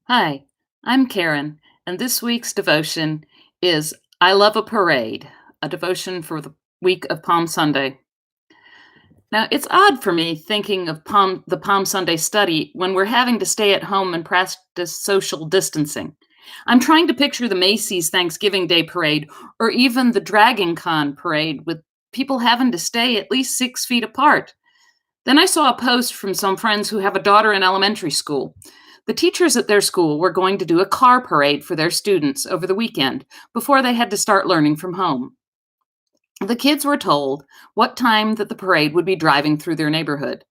Hi, I'm Karen, and this week's devotion is I Love a Parade, a devotion for the week of Palm Sunday. Now, it's odd for me thinking of the Palm Sunday study when we're having to stay at home and practice social distancing. I'm trying to picture the Macy's Thanksgiving Day parade or even the Dragon Con parade with people having to stay at least 6 feet apart. Then I saw a post from some friends who have a daughter in elementary school. The teachers at their school were going to do a car parade for their students over the weekend before they had to start learning from home. The kids were told what time that the parade would be driving through their neighborhood.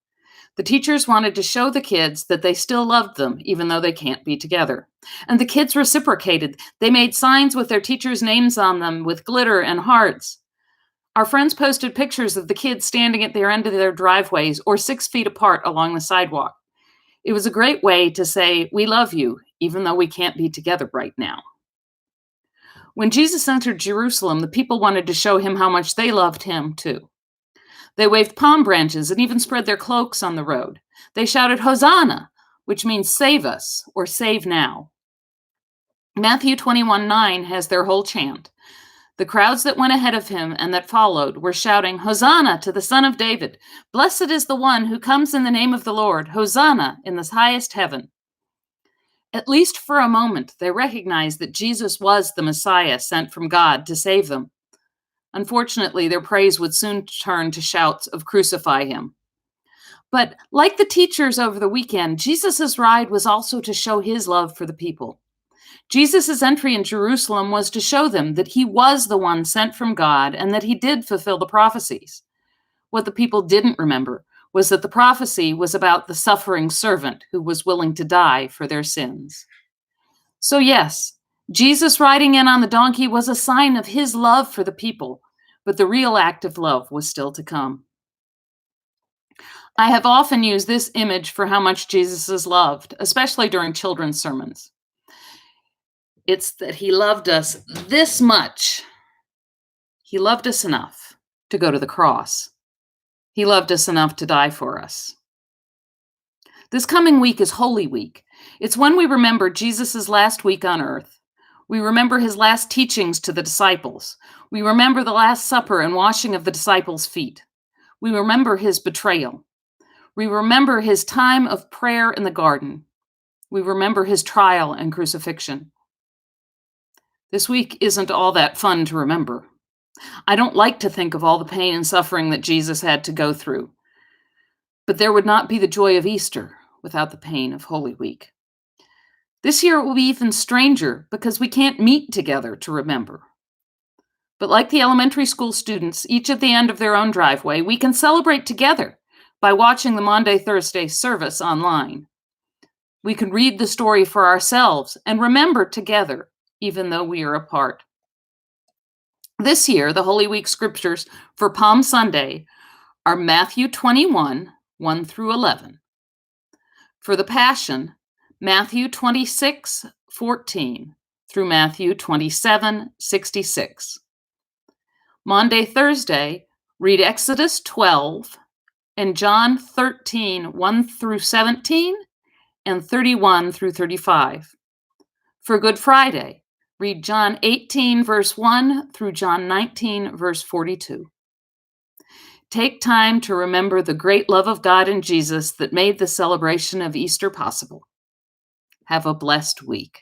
The teachers wanted to show the kids that they still loved them, even though they can't be together. And the kids reciprocated. They made signs with their teachers' names on them with glitter and hearts. Our friends posted pictures of the kids standing at their end of their driveways or 6 feet apart along the sidewalk. It was a great way to say, we love you, even though we can't be together right now. When Jesus entered Jerusalem, the people wanted to show him how much they loved him, too. They waved palm branches and even spread their cloaks on the road. They shouted, Hosanna, which means save us or save now. Matthew 21:9 has their whole chant. The crowds that went ahead of him and that followed were shouting, Hosanna to the Son of David. Blessed is the one who comes in the name of the Lord. Hosanna in the highest heaven. At least for a moment, they recognized that Jesus was the Messiah sent from God to save them. Unfortunately, their praise would soon turn to shouts of crucify him. But like the teachers over the weekend, Jesus' ride was also to show his love for the people. Jesus' entry in Jerusalem was to show them that he was the one sent from God and that he did fulfill the prophecies. What the people didn't remember was that the prophecy was about the suffering servant who was willing to die for their sins. So, yes, Jesus riding in on the donkey was a sign of his love for the people, but the real act of love was still to come. I have often used this image for how much Jesus is loved, especially during children's sermons. It's that he loved us this much. He loved us enough to go to the cross. He loved us enough to die for us. This coming week is Holy Week. It's when we remember Jesus' last week on earth. We remember his last teachings to the disciples. We remember the Last Supper and washing of the disciples' feet. We remember his betrayal. We remember his time of prayer in the garden. We remember his trial and crucifixion. This week isn't all that fun to remember. I don't like to think of all the pain and suffering that Jesus had to go through. But there would not be the joy of Easter without the pain of Holy Week. This year it will be even stranger because we can't meet together to remember. But like the elementary school students, each at the end of their own driveway, we can celebrate together by watching the Maundy Thursday service online. We can read the story for ourselves and remember together, even though we are apart. This year, the Holy Week scriptures for Palm Sunday are Matthew 21, 1 through 11. For the Passion, Matthew 26, 14 through Matthew 27, 66. Maundy Thursday, read Exodus 12 and John 13, 1 through 17 and 31 through 35. For Good Friday, read John 18, verse 1 through John 19, verse 42. Take time to remember the great love of God and Jesus that made the celebration of Easter possible. Have a blessed week.